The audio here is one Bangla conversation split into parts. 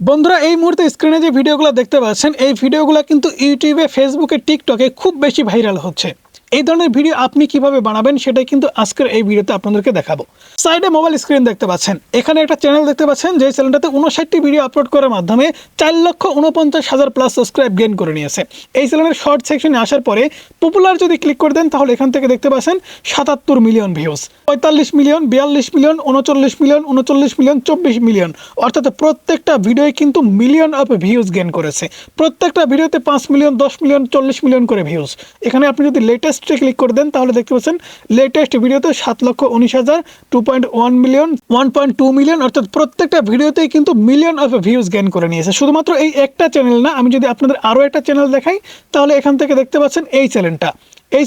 বন্ধুরা এই মুহূর্তে স্ক্রিনে যে ভিডিওগুলো দেখতে পাচ্ছেন এই ভিডিওগুলো কিন্তু ইউটিউবে, ফেসবুকে, টিকটকে খুব বেশি ভাইরাল হচ্ছে। এই ধরনের ভিডিও আপনি কিভাবে বানাবেন সেটাই কিন্তু আজকের এই ভিডিওতে আপনাদেরকে দেখাবো। সাইডে মোবাইল স্ক্রিন দেখতে পাচ্ছেন, এখানে একটা চ্যানেল দেখতে পাচ্ছেন যে চ্যানেলটাতে 59টি ভিডিও আপলোড করার মাধ্যমে 4,49,000 প্লাস সাবস্ক্রাইব গেইন করে নিয়েছে। এই চ্যানেলের শর্ট সেকশনে আসার পরে পপুলার যদি ক্লিক করে দেন তাহলে এখান থেকে দেখতে পাচ্ছেন 77 million views, 45 million, 42 million, 39 million, 39 million, 24 million, অর্থাৎ প্রত্যেকটা ভিডিওই কিন্তু মিলিয়ন অফ ভিউজ গেইন করেছে। প্রত্যেকটা ভিডিওতে 5 মিলিয়ন, 10 মিলিয়ন, 40 মিলিয়ন করে ভিউজ। এখানে আপনি যদি লেটেস্টে ক্লিক করে দেন তাহলে দেখতে পাচ্ছেন লেটেস্ট ভিডিওতে 7,19,000, 2.1 মিলিয়ন, 1.2 মিলিয়ন, অর্থাৎ প্রত্যেকটা ভিডিওতেই কিন্তু মিলিয়ন অফ ভিউজ গেইন করে নিয়েছে। শুধুমাত্র এই একটা চ্যানেল না, আমি যদি আপনাদের আরও একটা চ্যানেল দেখাই তাহলে এখান থেকে দেখতে পাচ্ছেন এই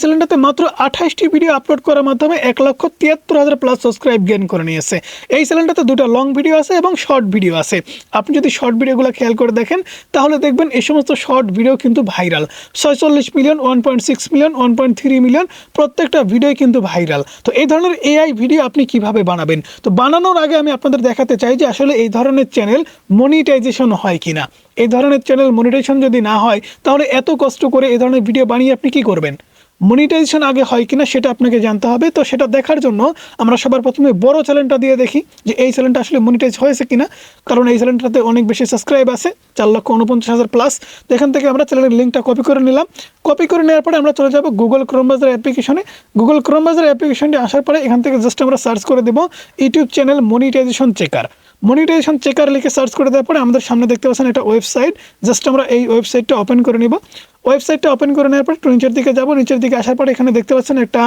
চ্যানেলটাতে মাত্র 28টি ভিডিও আপলোড করার মাধ্যমে 1,73,000 প্লাস সাবস্ক্রাইব গেইন করে নিয়েছে। এই চ্যানেলটাতে দুটো লং ভিডিও আছে এবং শর্ট ভিডিও আছে। আপনি যদি শর্ট ভিডিওগুলো খেয়াল করে দেখেন তাহলে দেখবেন এই সমস্ত শর্ট ভিডিও কিন্তু ভাইরাল। 46 মিলিয়ন, 1.6 মিলিয়ন, 1.3 মিলিয়ন, প্রত্যেকটা ভিডিও কিন্তু ভাইরাল। তো এই ধরনের এআই ভিডিও আপনি কিভাবে বানাবেন? তো বানানোর আগে আমি আপনাদের দেখাতে চাই যে আসলে এই ধরনের চ্যানেল মনিটাইজেশন হয় কিনা। এই ধরনের চ্যানেল মনিটাইজেশন যদি না হয় তাহলে এত কষ্ট করে এই ধরনের ভিডিও বানিয়ে আপনি কি করবেন? মনিটাইজেশন আগে হয় কিনা সেটা আপনাকে জানতে হবে। তো সেটা দেখার জন্য আমরা সবার প্রথমে বড় চ্যানেলটা দিয়ে দেখি যে এই চ্যানেলটা আসলে মনিটাইজ হয়েছে কিনা, কারণ এই চ্যানেলটাতে অনেক বেশি সাবস্ক্রাইব আছে, 4,49,000 প্লাস। এখান থেকে আমরা চ্যানেলের লিঙ্কটা কপি করে নিলাম। কপি করে নেওয়ার পরে আমরা চলে যাব গুগল ক্রোম ব্রাউজার অ্যাপ্লিকেশনে। গুগল ক্রোম ব্রাউজার অ্যাপ্লিকেশনটি আসার পরে এখান থেকে জাস্ট আমরা সার্চ করে দেবো YouTube channel monetization checker. Monetization checker লিখে সার্চ করে দেওয়ার পরে আমাদের সামনে দেখতে পাচ্ছেন একটা ওয়েবসাইট। জাস্ট আমরা এই ওয়েবসাইটটা ওপেন করে নিব। ওয়েবসাইটটা ওপেন করে নেওয়ার পর একটু নিচের দিকে যাব। নিচের দিকে আসার পর এখানে দেখতে পাচ্ছেন একটা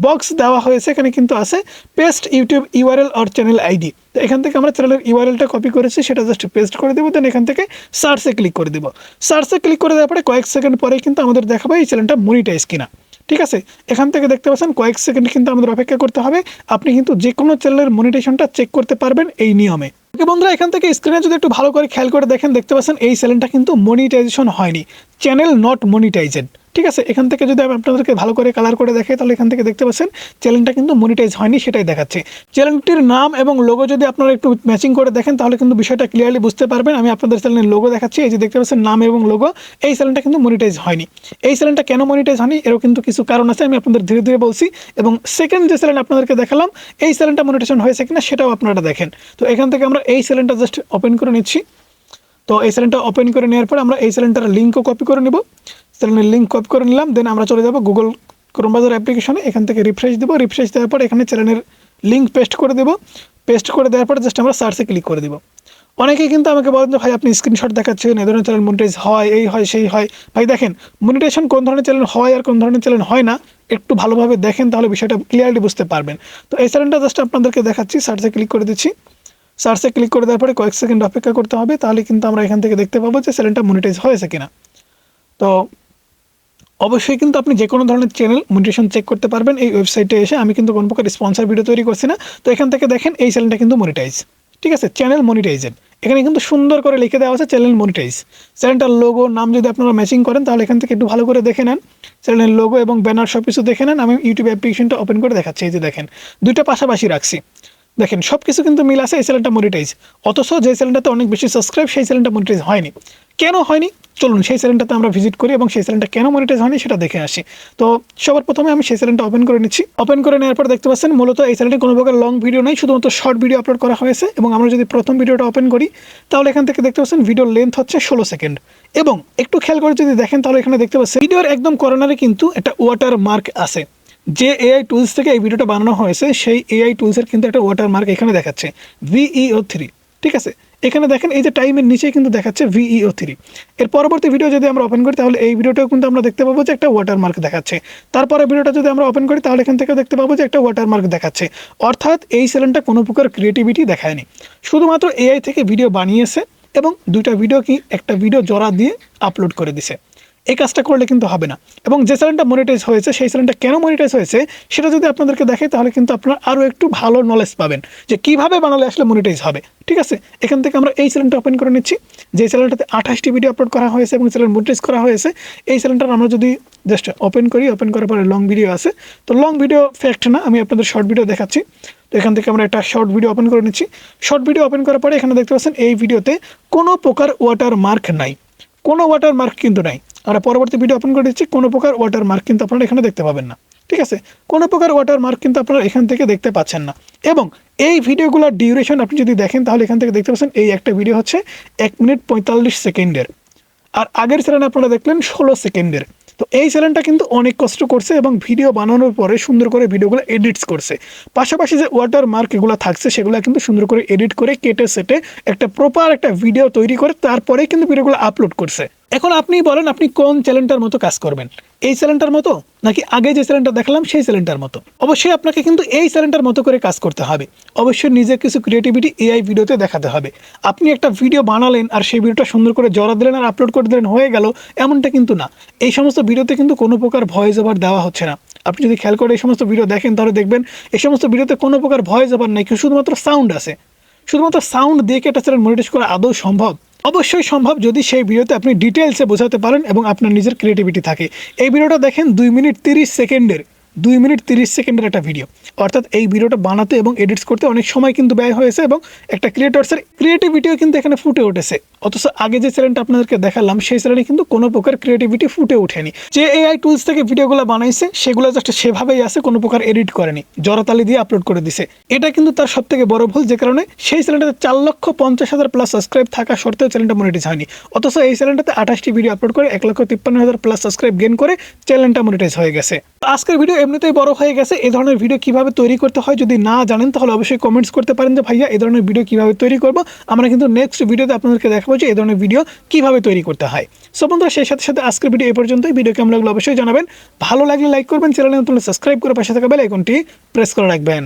বক্স দেওয়া হয়েছে, এখানে কিন্তু আছে paste YouTube URL or channel ID. তো এখান থেকে আমরা চ্যানেলের ইউআরএলটা কপি করেছি, সেটা জাস্ট পেস্ট করে দেবো। দেন এখান থেকে সার্চে ক্লিক করে দেবো। সার্চে ক্লিক করে দেওয়ার পরে কয়েক সেকেন্ড পরে কিন্তু আমাদের দেখাবে এই চ্যানেলটা মনিটাইজ কিনা। ঠিক আছে, এখান থেকে দেখতে পাচ্ছেন কয়েক সেকেন্ড কিন্তু আমাদের অপেক্ষা করতে হবে। আপনি কিন্তু যে কোনো চ্যানেলের মনিটাইজেশনটা চেক করতে পারবেন এই নিয়মে। ওকে বন্ধুরা, এখান থেকে স্ক্রিনে যদি একটু ভালো করে খেয়াল করে দেখেন দেখতে পাচ্ছেন এই চ্যানেলটা কিন্তু মনিটাইজেশন হয়নি, চ্যানেল নট মনিটাইজেড। ঠিক আছে, এখান থেকে যদি আমি আপনাদেরকে ভালো করে কালার করে দেখাই তাহলে এখান থেকে দেখতে পাচ্ছেন চ্যানেলটা কিন্তু মনিটাইজ হয়নি, সেটাই দেখাচ্ছে। চ্যানেলটির নাম এবং লোগো যদি আপনারা একটু ম্যাচিং করে দেখেন তাহলে কিন্তু বিষয়টা ক্লিয়ারলি বুঝতে পারবেন। আমি আপনাদের চ্যানেলের লোগো দেখাচ্ছি, এই যে দেখতে পাচ্ছেন নাম এবং লোগো। এই চ্যানেলটা কিন্তু মনিটাইজ হয়নি। এই চ্যানেলটা কেন মনিটাইজ হয়নি এরও কিন্তু কিছু কারণ আছে, আমি আপনাদের ধীরে ধীরে বলছি। এবং সেকেন্ড যে চ্যানেল আপনাদেরকে দেখালাম এই চ্যানেলটা মনিটাইজেশন হয়েছে কিনা সেটাও আপনারা দেখেন। তো এখান থেকে আমরা এই চ্যানেলটা জাস্ট ওপেন করে নিচ্ছি। তো এই চ্যানেলটা ওপেন করে নেওয়ার পরে আমরা এই চ্যানেলটার লিঙ্কও কপি করে নেব। চ্যানেলের লিঙ্ক কপি করে নিলাম। দেন আমরা চলে যাব গুগল ক্রোম ব্রাউজার অ্যাপ্লিকেশনে। এখান থেকে রিফ্রেশ দেবো। রিফ্রেশ দেওয়ার পর এখানে চ্যানেলের লিঙ্ক পেস্ট করে দেবো। পেস্ট করে দেওয়ার পরে জাস্ট আমরা সার্চে ক্লিক করে দেবো। অনেকেই কিন্তু আমাকে বলেন যে ভাই আপনি স্ক্রিনশট দেখাচ্ছেন, এই ধরনের চ্যানেল মনিটাইজ হয়, এই হয় সেই হয়। ভাই দেখেন মনিটাইজেশন কোন ধরনের চ্যানেল হয় আর কোন ধরনের চ্যানেল হয় না একটু ভালোভাবে দেখেন তাহলে বিষয়টা ক্লিয়ারলি বুঝতে পারবেন। তো এই চ্যানেলটা জাস্ট আপনাদেরকে দেখাচ্ছি। সার্চে ক্লিক করে দিচ্ছি। সার্চে ক্লিক করে দেওয়ার পরে কয়েক সেকেন্ড অপেক্ষা করতে হবে, তাহলে কিন্তু আমরা এখান থেকে দেখতে পাবো যে চ্যানেলটা মনিটাইজ হয়েছে কিনা। তো অবশ্যই কিন্তু আপনি যে কোনো ধরনের চ্যানেল মনিটাইজেশন চেক করতে পারবেন এই ওয়েবসাইটে এসে। আমি কিন্তু কোনো প্রকার স্পন্সর ভিডিও তৈরি করছি না। তো এখান থেকে দেখেন এই চ্যানেলটা কিন্তু মনিটাইজ। ঠিক আছে, চ্যানেল মনিটাইজেড। এখানে কিন্তু সুন্দর করে লিখে দেওয়া আছে চ্যানেল মনিটাইজ। চ্যানেলটার লোগো নাম যদি আপনারা ম্যাচিং করেন তাহলে এখান থেকে একটু ভালো করে দেখে নেন। চ্যানেলের লোগো এবং ব্যানার সব কিছু দেখে নেন। আমি ইউটিউব অ্যাপ্লিকেশনটা ওপেন করে দেখাচ্ছি। এই যে দেখেন দুইটা পাশাপাশি রাখছি, দেখেন সব কিছু কিন্তু মিল আছে। এই চ্যানেলটা মনিটাইজ, অথচ যে চ্যানেলটাতে অনেক বেশি সাবস্ক্রাইব সেই চ্যানেলটা মনিটাইজ হয়নি। কেন হয়নি চলুন সেই চ্যানেলটাতে আমরা ভিজিট করি এবং সেই চ্যানেলটা কেন মনিটাইজ হয়নি সেটা দেখে আসি। তো সবার প্রথমে আমি সেই চ্যানেলটা ওপেন করে নিচ্ছি। ওপেন করে নেওয়ার পর দেখতে পাচ্ছেন মূলত এই চ্যানেলটি কোনো প্রকার লং ভিডিও নেই, শুধুমাত্র শর্ট ভিডিও আপলোড করা হয়েছে। এবং আমরা যদি প্রথম ভিডিওটা ওপেন করি তাহলে এখান থেকে দেখতে পাচ্ছেন ভিডিওর লেন্থ হচ্ছে 16 সেকেন্ড। এবং একটু খেয়াল করে যদি দেখেন তাহলে এখানে দেখতে পাচ্ছেন ভিডিওর একদম কর্নারে কিন্তু একটা ওয়াটার মার্ক আছে। যে এআই টুলস থেকে এই ভিডিওটা বানানো হয়েছে সেই এআই টুলসের কিন্তু একটা ওয়াটার মার্ক এখানে দেখাচ্ছে VEO3। ঠিক আছে, এখানে দেখেন এই যে টাইমের নিচে কিন্তু দেখাচ্ছে VEO3। এর পরবর্তী ভিডিও যদি আমরা ওপেন করি তাহলে এই ভিডিওটাও কিন্তু আমরা দেখতে পাবো যে একটা ওয়াটার মার্ক দেখাচ্ছে। তারপরে ভিডিওটা যদি আমরা ওপেন করি তাহলে এখান থেকেও দেখতে পাবো যে একটা ওয়াটার মার্ক দেখাচ্ছে। অর্থাৎ এই চ্যানেলটা কোনো প্রকার ক্রিয়েটিভিটি দেখায়নি, শুধুমাত্র এআই থেকে ভিডিও বানিয়েছে এবং দুইটা ভিডিও কি একটা ভিডিও জোড়া দিয়ে আপলোড করে দিছে। এই কাজটা করলে কিন্তু হবে না। এবং যে চ্যানেলটা মনিটাইজ হয়েছে সেই চ্যানেলটা কেন মনিটাইজ হয়েছে সেটা যদি আপনাদেরকে দেখাই তাহলে কিন্তু আপনারা আরও একটু ভালো নলেজ পাবেন যে কীভাবে বানালে আসলে মনিটাইজ হবে। ঠিক আছে, এখান থেকে আমরা এই চ্যানেলটা ওপেন করে নিচ্ছি। যে চ্যানেলটাতে 28টি ভিডিও আপলোড করা হয়েছে এবং চ্যানেল মনিটাইজ করা হয়েছে এই চ্যানেলটার আমরা যদি জাস্ট ওপেন করি, ওপেন করার পরে লং ভিডিও আছে। তো লং ভিডিও ফ্যাক্ট না, আমি আপনাদের শর্ট ভিডিও দেখাচ্ছি। তো এখান থেকে আমরা একটা শর্ট ভিডিও ওপেন করে নিচ্ছি। শর্ট ভিডিও ওপেন করার পরে এখানে দেখতে পাচ্ছেন এই ভিডিওতে কোনো প্রকার ওয়াটারমার্ক নাই, কোনো ওয়াটারমার্ক কিন্তু নাই। আমরা পরবর্তী ভিডিও ওপেন করে দিচ্ছি, কোনো প্রকার ওয়াটারমার্ক কিন্তু আপনারা এখানে দেখতে পাবেন না। ঠিক আছে, কোনো প্রকার ওয়াটারমার্ক কিন্তু আপনারা এখান থেকে দেখতে পাচ্ছেন না। এবং এই ভিডিওগুলোর ডিউরেশন আপনি যদি দেখেন তাহলে এখান থেকে দেখতে পাচ্ছেন এই একটা ভিডিও হচ্ছে 1 মিনিট 45 সেকেন্ডের, আর আগের চ্যানেল আপনারা দেখলেন 16 সেকেন্ডের। তো এই চ্যানেলটা কিন্তু অনেক কষ্ট করছে এবং ভিডিও বানানোর পরে সুন্দর করে ভিডিওগুলো এডিটস করছে। পাশাপাশি যে ওয়াটারমার্ক এগুলো থাকছে সেগুলো কিন্তু সুন্দর করে এডিট করে কেটে সেটে একটা প্রপার একটা ভিডিও তৈরি করে তারপরে কিন্তু ভিডিওগুলো আপলোড করছে। এখন আপনি বলেন আপনি কোন চ্যানেলটার মতো কাজ করবেন, এই চ্যানেলটার মতো নাকি আগে যে চ্যানেলটা দেখালাম সেই চ্যানেলটার মতো? অবশ্যই আপনাকে কিন্তু এই চ্যানেলটার মতো করে কাজ করতে হবে। অবশ্যই নিজের কিছু ক্রিয়েটিভিটি এআই ভিডিওতে দেখাতে হবে। আপনি একটা ভিডিও বানালেন আর সেই ভিডিওটা সুন্দর করে জড়া দিলেন আর আপলোড করে দিলেন, হয়ে গেল, এমনটা কিন্তু না। এই সমস্ত ভিডিওতে কিন্তু কোনো প্রকার ভয়েস ওভার দেওয়া হচ্ছে না। আপনি যদি খেয়াল করে এই সমস্ত ভিডিও দেখেন তাহলে দেখবেন এই সমস্ত ভিডিওতে কোনো প্রকার ভয়েস ওভার নেই, শুধুমাত্র সাউন্ড আছে। শুধুমাত্র সাউন্ড দিয়ে একটা চ্যানেল মনিটাইজ করা আদৌ সম্ভব? অবশ্যই সম্ভব, যদি সেই ভিডিওতে আপনি ডিটেলসে বোঝাতে পারেন এবং আপনার নিজের ক্রিয়েটিভিটি থাকে। এই ভিডিওটা দেখেন 2 মিনিট 30 সেকেন্ডের, 2 মিনিট 30 সেকেন্ডের একটা ভিডিও। অর্থাৎ এই ভিডিওটা বানাতে এবং এডিটস করতে অনেক সময় কিন্তু ব্যয় হয়েছে এবং একটা ক্রিয়েটরসের ক্রিয়েটিভিটিও কিন্তু এখানে ফুটে উঠেছে। অথচ আগে যে চ্যানেলটা আপনাদেরকে দেখালাম সেই চ্যানেলে কিন্তু কোনো প্রকার ক্রিয়েটিভিটি ফুটে ওঠেনি। যে এআই টুলস থেকে ভিডিওগুলো বানাইছে সেগুলো জাস্ট সেভাবেই আছে, কোনো প্রকার এডিট করেনি, জড়াতালি দিয়ে আপলোড করে দিছে। এটা কিন্তু তার সব থেকে বড় ভুল, যে কারণে সেই চ্যানেলটাতে 4,50,000 প্লাস সাবস্ক্রাইব থাকা সত্ত্বেও চ্যানেলটা মনিটাইজ হয়নি। অথচ এই চ্যানেলটাতে 28টি ভিডিও আপলোড করে 1,53,000 প্লাস সাবস্ক্রাইব গেইন করে চ্যানেলটা মনিটাইজ হয়ে গেছে। আজকের ভিডিও এমনিতেই বড় হয়ে গেছে। এই ধরনের ভিডিও কিভাবে তৈরি করতে হয় যদি না জানেন তাহলে অবশ্যই কমেন্টস করতে পারেন যে ভাইয়া এই ধরনের ভিডিও কিভাবে তৈরি করব। আমরা কিন্তু নেক্সট ভিডিওতে আপনাদেরকে দেখাবো যে এই ধরনের ভিডিও কিভাবে তৈরি করতে হয়। সো বন্ধুরা, সেই সাথে সাথে আজকের ভিডিও এই পর্যন্তই। ভিডিও কেমন লাগলো অবশ্যই জানাবেন। ভালো লাগলে লাইক করবেন, চ্যানেলে নতুন সাবস্ক্রাইব করে পাশে থাকা বেল আইকনটি প্রেস করে রাখবেন।